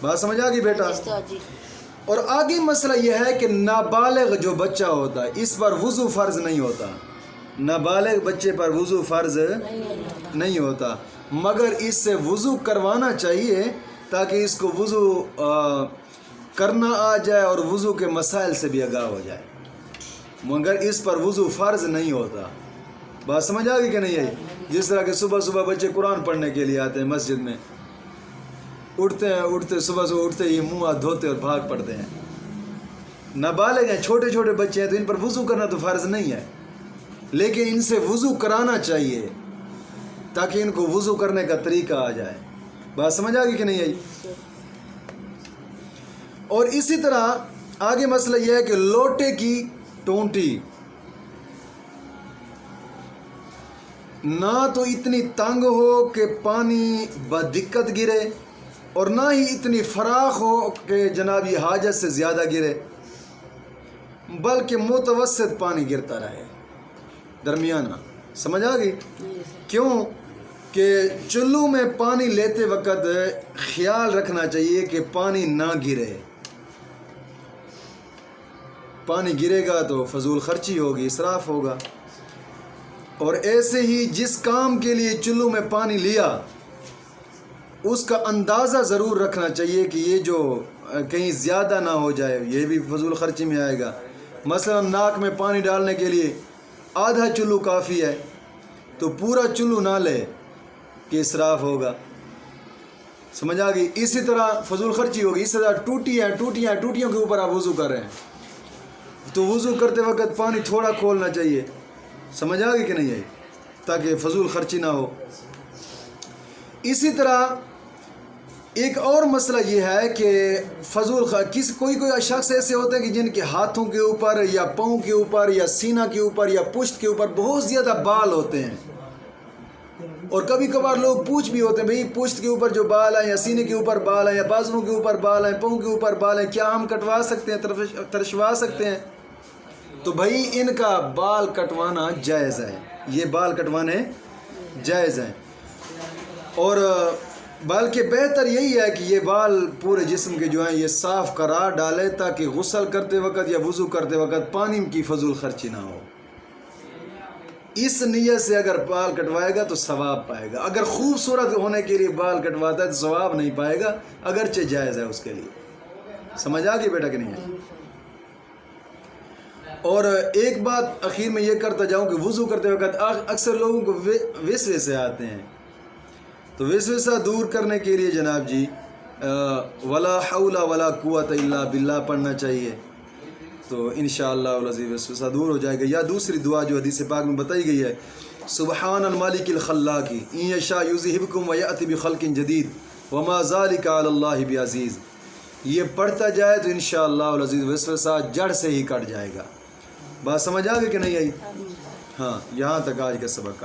بات سمجھ آ گئی بیٹا؟ اور آگے مسئلہ یہ ہے کہ نابالغ جو بچہ ہوتا ہے اس پر وضو فرض نہیں ہوتا، نابالغ بچے پر وضو فرض نہیں ہوتا، مگر اس سے وضو کروانا چاہیے تاکہ اس کو وضو کرنا آ جائے اور وضو کے مسائل سے بھی آگاہ ہو جائے، مگر اس پر وضو فرض نہیں ہوتا۔ بات سمجھ آ گئی کہ نہیں آئی؟ جس طرح کہ صبح صبح بچے قرآن پڑھنے کے لیے آتے ہیں مسجد میں، اٹھتے صبح اٹھتے ہی منہ ہاتھ دھوتے اور بھاگ پڑتے ہیں، نابالغ ہیں، چھوٹے چھوٹے بچے ہیں، تو ان پر وضو کرنا تو فرض نہیں ہے، لیکن ان سے وضو کرانا چاہیے تاکہ ان کو وضو کرنے کا طریقہ آ جائے۔ بات سمجھ آ گئی کہ نہیں آئی؟ اور اسی طرح آگے مسئلہ یہ ہے کہ لوٹے کی ٹونٹی نہ تو اتنی تنگ ہو کہ پانی بدقت گرے اور نہ ہی اتنی فراخ ہو کہ جناب یہ حاجت سے زیادہ گرے، بلکہ متوسط پانی گرتا رہے، درمیانہ۔ سمجھ آ گئی؟ کیوں کہ چلو میں پانی لیتے وقت خیال رکھنا چاہیے کہ پانی نہ گرے، پانی گرے گا تو فضول خرچی ہوگی، اسراف ہوگا۔ اور ایسے ہی جس کام کے لیے چلو میں پانی لیا اس کا اندازہ ضرور رکھنا چاہیے کہ یہ جو کہیں زیادہ نہ ہو جائے، یہ بھی فضول خرچی میں آئے گا۔ مثلا ناک میں پانی ڈالنے کے لیے آدھا چلو کافی ہے تو پورا چلو نہ لے کہ اسراف ہوگا۔ سمجھ آ گئی؟ اسی طرح فضول خرچی ہوگی۔ اس طرح ٹوٹیوں کے اوپر آپ وضو کر رہے ہیں تو وضو کرتے وقت پانی تھوڑا کھولنا چاہیے۔ سمجھ آ گئی کہ نہیں آئی؟ تاکہ فضول خرچی نہ ہو۔ اسی طرح ایک اور مسئلہ یہ ہے کہ کوئی شخص ایسے ہوتے ہیں کہ جن کے ہاتھوں کے اوپر یا پاؤں کے اوپر یا سینہ کے اوپر یا پشت کے اوپر بہت زیادہ بال ہوتے ہیں، اور کبھی کبھار لوگ پوچھ بھی ہوتے ہیں بھئی پشت کے اوپر جو بال ہیں یا سینے کے اوپر بال ہیں یا بازوؤں کے اوپر بال ہیں، پاؤں کے اوپر بال ہیں، کیا ہم کٹوا سکتے ہیں، ترشوا سکتے ہیں؟ تو بھائی ان کا بال کٹوانا جائز ہے، یہ بال کٹوانے جائز ہیں، اور بلکہ بہتر یہی ہے کہ یہ بال پورے جسم کے جو ہیں یہ صاف قرار ڈالے تاکہ غسل کرتے وقت یا وضو کرتے وقت پانی کی فضول خرچی نہ ہو۔ اس نیت سے اگر بال کٹوائے گا تو ثواب پائے گا، اگر خوبصورت ہونے کے لیے بال کٹواتا ہے تو ثواب نہیں پائے گا، اگرچہ جائز ہے اس کے لیے۔ سمجھ آ گئی بیٹا کہ نہیں ہے؟ اور ایک بات اخیر میں یہ کرتا جاؤں کہ وضو کرتے وقت اکثر لوگوں کو وسوسے آتے ہیں، تو وسوسہ دور کرنے کے لیے جناب جی ولا حول ولا قوت الا باللہ پڑھنا چاہیے، تو انشاءاللہ العزیز وسوسہ دور ہو جائے گا۔ یا دوسری دعا جو حدیث پاک میں بتائی گئی ہے، سبحان الملک الخلاق ان یشاء یذہبکم ویأتی بخلق جدید وما ذلک علی اللہ بعزیز، یہ پڑھتا جائے تو انشاءاللہ العزیز وسوسہ جڑ سے ہی کٹ جائے گا۔ بات سمجھ آ گئی کہ نہیں آئی؟ ہاں، یہاں تک آج کا سبق۔